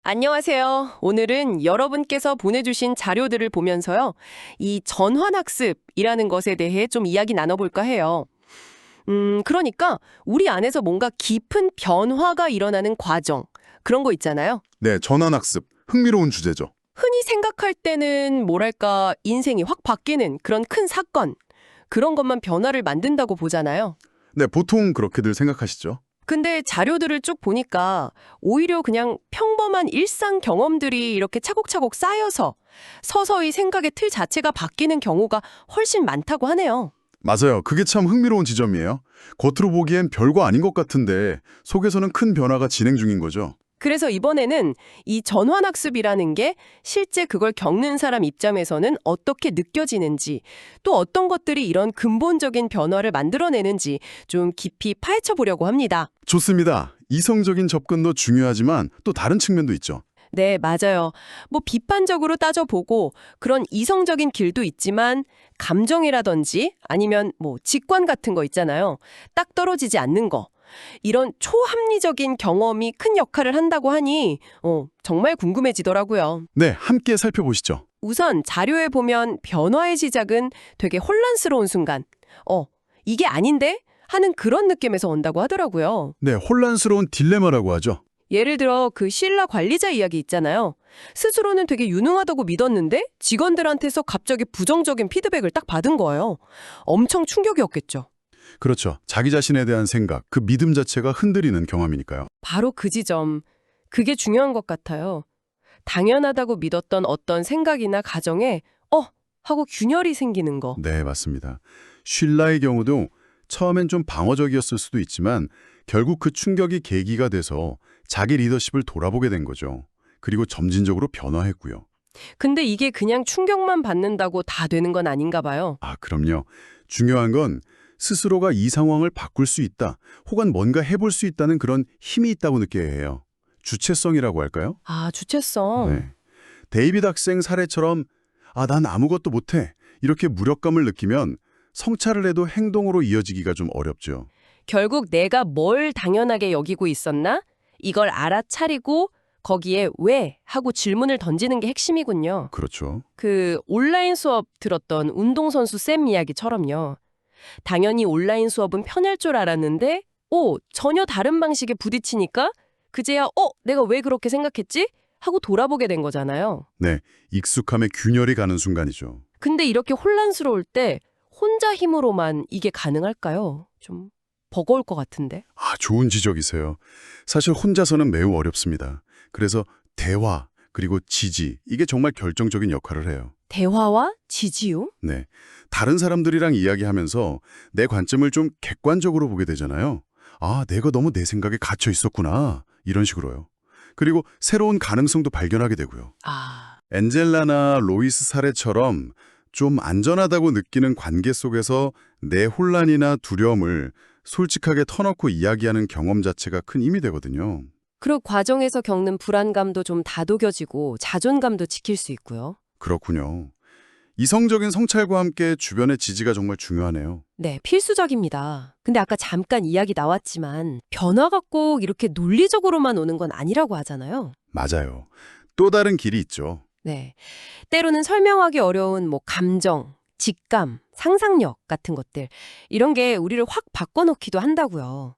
안녕하세요. 오늘은 여러분께서 보내주신 자료들을 보면서요. 이 전환학습이라는 것에 대해 좀 이야기 나눠볼까 해요. 그러니까 우리 안에서 뭔가 깊은 변화가 일어나는 과정, 그런 거 있잖아요. 네, 전환학습. 흥미로운 주제죠. 흔히 생각할 때는 뭐랄까 인생이 확 바뀌는 그런 큰 사건, 그런 것만 변화를 만든다고 보잖아요. 네, 보통 그렇게들 생각하시죠. 근데 자료들을 쭉 보니까 오히려 그냥 평범한 일상 경험들이 이렇게 차곡차곡 쌓여서 서서히 생각의 틀 자체가 바뀌는 경우가 훨씬 많다고 하네요. 맞아요. 그게 참 흥미로운 지점이에요. 겉으로 보기엔 별거 아닌 것 같은데 속에서는 큰 변화가 진행 중인 거죠. 그래서 이번에는 이 전환학습이라는 게 실제 그걸 겪는 사람 입장에서는 어떻게 느껴지는지, 또 어떤 것들이 이런 근본적인 변화를 만들어내는지 좀 깊이 파헤쳐 보려고 합니다. 좋습니다. 이성적인 접근도 중요하지만 또 다른 측면도 있죠. 네, 맞아요. 뭐 비판적으로 따져보고 그런 이성적인 길도 있지만 감정이라든지 아니면 뭐 직관 같은 거 있잖아요. 딱 떨어지지 않는 거. 이런 초합리적인 경험이 큰 역할을 한다고 하니 정말 궁금해지더라고요. 네, 함께 살펴보시죠. 우선 자료에 보면 변화의 시작은 되게 혼란스러운 순간. 이게 아닌데? 하는 그런 느낌에서 온다고 하더라고요. 네, 혼란스러운 딜레마라고 하죠. 예를 들어 그 신라 관리자 이야기 있잖아요. 스스로는 되게 유능하다고 믿었는데 직원들한테서 갑자기 부정적인 피드백을 딱 받은 거예요. 엄청 충격이었겠죠. 그렇죠. 자기 자신에 대한 생각, 그 믿음 자체가 흔들리는 경험이니까요. 바로 그 지점. 그게 중요한 것 같아요. 당연하다고 믿었던 어떤 생각이나 가정에 하고 균열이 생기는 거. 네, 맞습니다. 쉴라의 경우도 처음엔 좀 방어적이었을 수도 있지만 결국 그 충격이 계기가 돼서 자기 리더십을 돌아보게 된 거죠. 그리고 점진적으로 변화했고요. 근데 이게 그냥 충격만 받는다고 다 되는 건 아닌가 봐요. 아, 그럼요. 중요한 건 스스로가 이 상황을 바꿀 수 있다, 혹은 뭔가 해볼 수 있다는 그런 힘이 있다고 느껴야 해요. 주체성이라고 할까요? 아, 주체성. 네. 데이비드 학생 사례처럼 난 아무것도 못해, 이렇게 무력감을 느끼면 성찰을 해도 행동으로 이어지기가 좀 어렵죠. 결국 내가 뭘 당연하게 여기고 있었나? 이걸 알아차리고 거기에 왜? 하고 질문을 던지는 게 핵심이군요. 그렇죠. 그 온라인 수업 들었던 운동선수 쌤 이야기처럼요. 당연히 온라인 수업은 편할 줄 알았는데 전혀 다른 방식에 부딪히니까 그제야 내가 왜 그렇게 생각했지? 하고 돌아보게 된 거잖아요. 네, 익숙함에 균열이 가는 순간이죠. 근데 이렇게 혼란스러울 때 혼자 힘으로만 이게 가능할까요? 좀 버거울 것 같은데. 좋은 지적이세요. 사실 혼자서는 매우 어렵습니다. 그래서 대화, 그리고 지지, 이게 정말 결정적인 역할을 해요. 대화와 지지요? 네, 다른 사람들이랑 이야기하면서 내 관점을 좀 객관적으로 보게 되잖아요. 내가 너무 내 생각에 갇혀 있었구나, 이런 식으로요. 그리고 새로운 가능성도 발견하게 되고요. 엔젤라나 로이스 사례처럼 좀 안전하다고 느끼는 관계 속에서 내 혼란이나 두려움을 솔직하게 터놓고 이야기하는 경험 자체가 큰 힘이 되거든요. 그 과정에서 겪는 불안감도 좀 다독여지고 자존감도 지킬 수 있고요. 그렇군요. 이성적인 성찰과 함께 주변의 지지가 정말 중요하네요. 네, 필수적입니다. 근데 아까 잠깐 이야기 나왔지만 변화가 꼭 이렇게 논리적으로만 오는 건 아니라고 하잖아요. 맞아요. 또 다른 길이 있죠. 네. 때로는 설명하기 어려운 감정, 직감, 상상력 같은 것들 이런 게 우리를 확 바꿔놓기도 한다고요.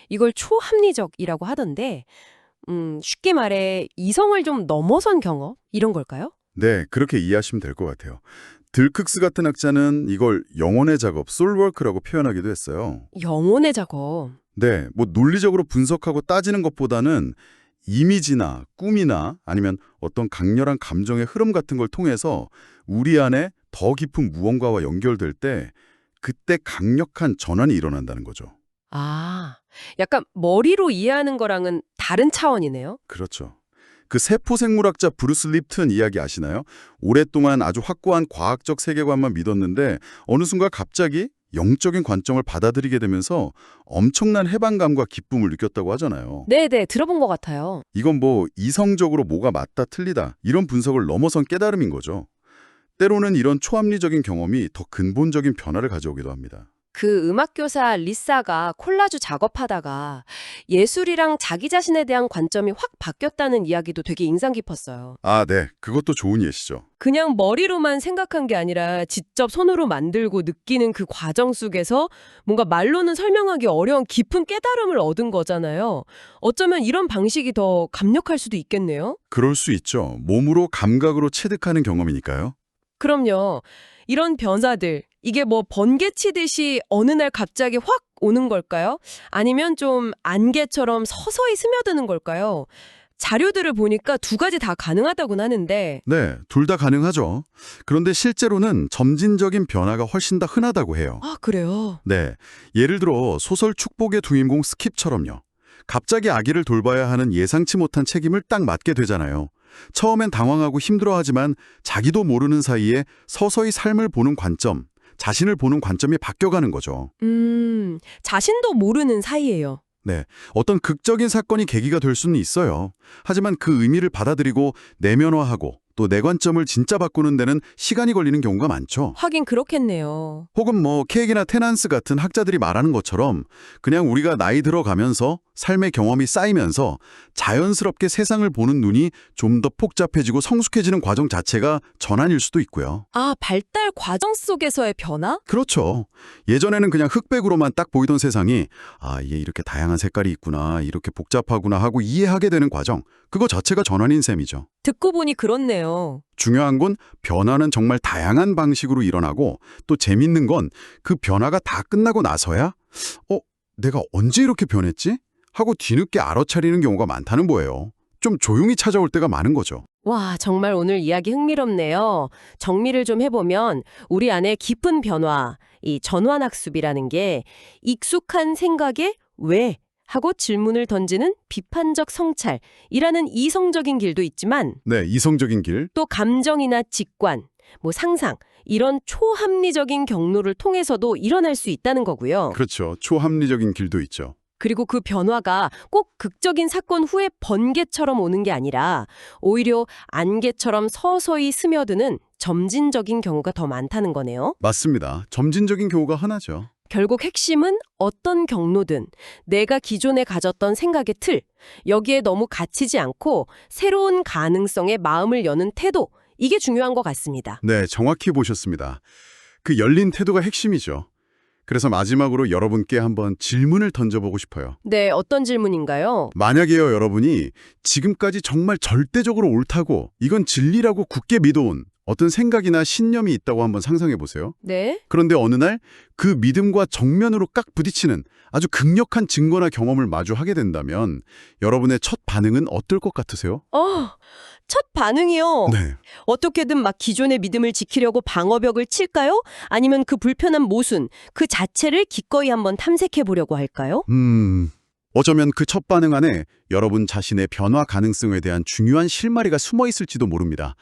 이걸 초합리적이라고 하던데 쉽게 말해 이성을 좀 넘어선 경험 이런 걸까요? 네, 그렇게 이해하시면 될 것 같아요. 들크스 같은 학자는 이걸 영혼의 작업, 소울워크라고 표현하기도 했어요. 영혼의 작업. 네, 논리적으로 분석하고 따지는 것보다는 이미지나 꿈이나 아니면 어떤 강렬한 감정의 흐름 같은 걸 통해서 우리 안에 더 깊은 무언가와 연결될 때 그때 강력한 전환이 일어난다는 거죠. 약간 머리로 이해하는 거랑은 다른 차원이네요. 그렇죠. 그 세포생물학자 브루스 립튼 이야기 아시나요? 오랫동안 아주 확고한 과학적 세계관만 믿었는데 어느 순간 갑자기 영적인 관점을 받아들이게 되면서 엄청난 해방감과 기쁨을 느꼈다고 하잖아요. 네네, 들어본 것 같아요. 이건 이성적으로 뭐가 맞다 틀리다 이런 분석을 넘어선 깨달음인 거죠. 때로는 이런 초합리적인 경험이 더 근본적인 변화를 가져오기도 합니다. 그 음악교사 리사가 콜라주 작업하다가 예술이랑 자기 자신에 대한 관점이 확 바뀌었다는 이야기도 되게 인상 깊었어요. 아, 네. 그것도 좋은 예시죠. 그냥 머리로만 생각한 게 아니라 직접 손으로 만들고 느끼는 그 과정 속에서 뭔가 말로는 설명하기 어려운 깊은 깨달음을 얻은 거잖아요. 어쩌면 이런 방식이 더 강력할 수도 있겠네요. 그럴 수 있죠. 몸으로 감각으로 체득하는 경험이니까요. 그럼요. 이런 변화들, 이게 뭐 번개 치듯이 어느 날 갑자기 확 오는 걸까요? 아니면 좀 안개처럼 서서히 스며드는 걸까요? 자료들을 보니까 두 가지 다 가능하다고는 하는데 네, 둘 다 가능하죠. 그런데 실제로는 점진적인 변화가 훨씬 더 흔하다고 해요. 아, 그래요? 네, 예를 들어 소설 축복의 주인공 스킵처럼요. 갑자기 아기를 돌봐야 하는 예상치 못한 책임을 딱 맡게 되잖아요. 처음엔 당황하고 힘들어하지만 자기도 모르는 사이에 서서히 삶을 보는 관점, 자신을 보는 관점이 바뀌어가는 거죠. 자신도 모르는 사이예요. 네, 어떤 극적인 사건이 계기가 될 수는 있어요. 하지만 그 의미를 받아들이고 내면화하고 또 내 관점을 진짜 바꾸는 데는 시간이 걸리는 경우가 많죠. 하긴 그렇겠네요. 혹은 뭐 케이크나 테난스 같은 학자들이 말하는 것처럼 그냥 우리가 나이 들어가면서 삶의 경험이 쌓이면서 자연스럽게 세상을 보는 눈이 좀 더 복잡해지고 성숙해지는 과정 자체가 전환일 수도 있고요. 아, 발달 과정 속에서의 변화? 그렇죠. 예전에는 그냥 흑백으로만 딱 보이던 세상이 아, 이게 이렇게 다양한 색깔이 있구나, 이렇게 복잡하구나 하고 이해하게 되는 과정, 그거 자체가 전환인 셈이죠. 듣고 보니 그렇네요. 중요한 건 변화는 정말 다양한 방식으로 일어나고 또 재밌는 건 그 변화가 다 끝나고 나서야 내가 언제 이렇게 변했지? 하고 뒤늦게 알아차리는 경우가 많다는 거예요. 좀 조용히 찾아올 때가 많은 거죠. 와, 정말 오늘 이야기 흥미롭네요. 정리를 좀 해보면 우리 안에 깊은 변화, 이 전환학습이라는 게 익숙한 생각에 왜? 하고 질문을 던지는 비판적 성찰이라는 이성적인 길도 있지만 네, 이성적인 길. 또 감정이나 직관, 뭐 상상, 이런 초합리적인 경로를 통해서도 일어날 수 있다는 거고요. 그렇죠. 초합리적인 길도 있죠. 그리고 그 변화가 꼭 극적인 사건 후에 번개처럼 오는 게 아니라 오히려 안개처럼 서서히 스며드는 점진적인 경우가 더 많다는 거네요. 맞습니다. 점진적인 경우가 하나죠. 결국 핵심은 어떤 경로든 내가 기존에 가졌던 생각의 틀, 여기에 너무 갇히지 않고 새로운 가능성에 마음을 여는 태도, 이게 중요한 것 같습니다. 네, 정확히 보셨습니다. 그 열린 태도가 핵심이죠. 그래서 마지막으로 여러분께 한번 질문을 던져보고 싶어요. 네, 어떤 질문인가요? 만약에요, 여러분이 지금까지 정말 절대적으로 옳다고 이건 진리라고 굳게 믿어온 어떤 생각이나 신념이 있다고 한번 상상해 보세요. 네? 그런데 어느 날 그 믿음과 정면으로 깍 부딪히는 아주 강력한 증거나 경험을 마주하게 된다면 여러분의 첫 반응은 어떨 것 같으세요? 첫 반응이요. 네. 어떻게든 막 기존의 믿음을 지키려고 방어벽을 칠까요? 아니면 그 불편한 모순, 그 자체를 기꺼이 한번 탐색해 보려고 할까요? 어쩌면 그 첫 반응 안에 여러분 자신의 변화 가능성에 대한 중요한 실마리가 숨어 있을지도 모릅니다.